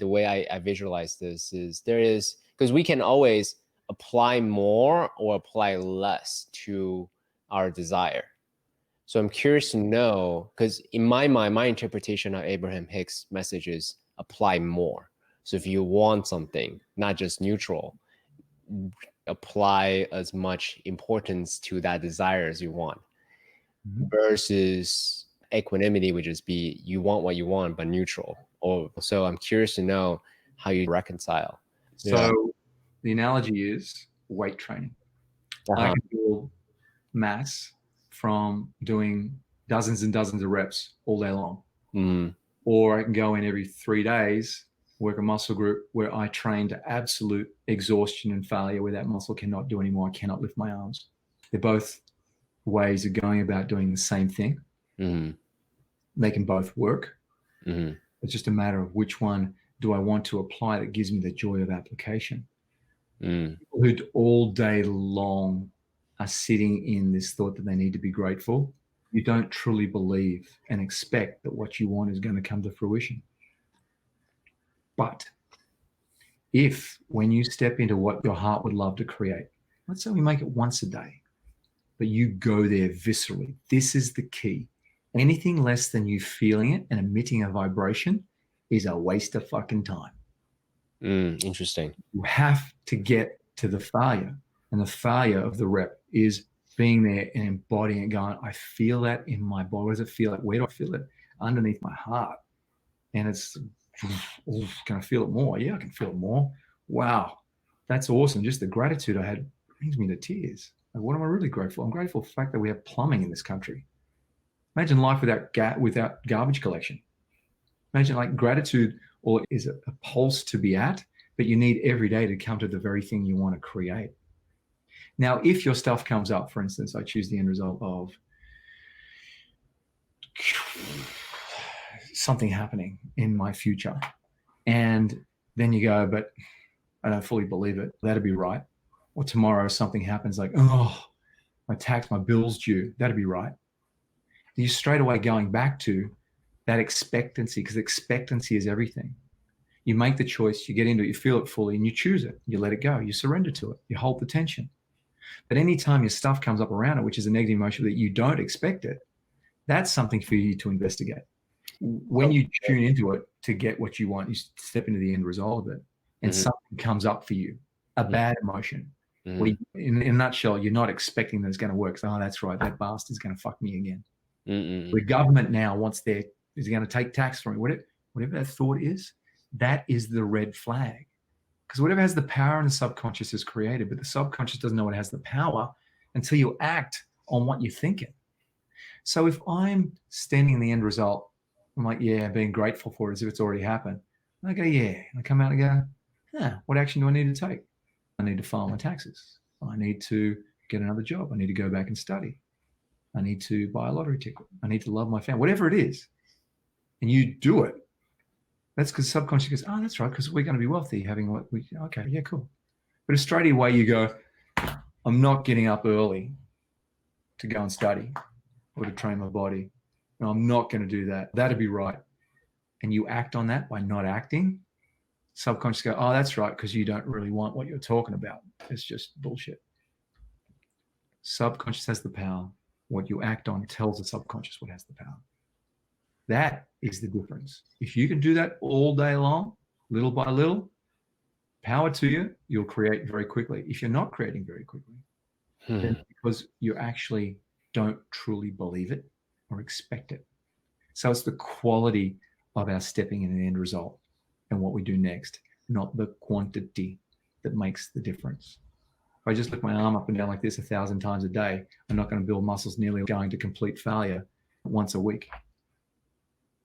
The way I visualize this is because we can always apply more or apply less to our desire. So I'm curious to know, because in my mind, my interpretation of Abraham Hicks' message is apply more. So if you want something, not just neutral, apply as much importance to that desire as you want. Versus equanimity would just be you want what you want, but neutral. So I'm curious to know how you reconcile. So the analogy is weight training. I can build mass from doing dozens and dozens of reps all day long. Or I can go in every 3 days, work a muscle group where I train to absolute exhaustion and failure, where that muscle cannot do anymore. I cannot lift my arms. They're both ways of going about doing the same thing. They can both work. It's just a matter of which one do I want to apply that gives me the joy of application. People who all day long are sitting in this thought that they need to be grateful, you don't truly believe and expect that what you want is going to come to fruition. But if when you step into what your heart would love to create, let's say we make it once a day, but you go there viscerally, this is the key. Anything less than you feeling it and emitting a vibration is a waste of fucking time. Interesting. You have to get to the failure, and the failure of the rep is being there and embodying it, going, I feel that in my body. What does it feel like? Where do I feel it? Underneath my heart. And it's, can I feel it more? Yeah, I can feel it more. Wow, that's awesome. Just the gratitude I had brings me to tears. Like, what am I really grateful? I'm grateful for the fact that we have plumbing in this country. Imagine life without garbage collection. Imagine like gratitude or is a pulse to be at, but you need every day to come to the very thing you want to create. Now, if your stuff comes up, for instance, I choose the end result of something happening in my future. And then you go, but I don't fully believe it. That'd be right. Or tomorrow something happens like, oh, my bill's due. That'd be right. You're straight away going back to that expectancy, because expectancy is everything. You make the choice, you get into it, you feel it fully, and you choose it. You let it go. You surrender to it. You hold the tension. But anytime your stuff comes up around it, which is a negative emotion that you don't expect it, that's something for you to investigate. When you tune into it to get what you want, you step into the end result of it, and something comes up for you, a bad emotion. Where in a nutshell, you're not expecting that it's going to work. So, oh, that's right, that bastard's going to fuck me again. The government now is going to take tax from me. Whatever that thought is, that is the red flag. Because whatever has the power in the subconscious is created, but the subconscious doesn't know it has the power until you act on what you're thinking. So if I'm standing in the end result, I'm like, yeah, being grateful for it as if it's already happened. And I go, yeah. And I come out and go, what action do I need to take? I need to file my taxes. I need to get another job. I need to go back and study. I need to buy a lottery ticket. I need to love my family, whatever it is. And you do it. That's because subconscious goes, oh, that's right, because we're going to be wealthy having what we, okay, yeah, cool. But if straight away you go, I'm not getting up early to go and study or to train my body. No, I'm not going to do that. That'd be right. And you act on that by not acting. Subconscious go, oh, that's right, because you don't really want what you're talking about. It's just bullshit. Subconscious has the power. What you act on tells the subconscious what has the power. That is the difference. If you can do that all day long, little by little, power to you, you'll create very quickly. If you're not creating very quickly, then because you actually don't truly believe it or expect it. So it's the quality of our stepping in an end result and what we do next, not the quantity that makes the difference. If I just lift my arm up and down like this 1,000 times a day, I'm not going to build muscles nearly going to complete failure once a week.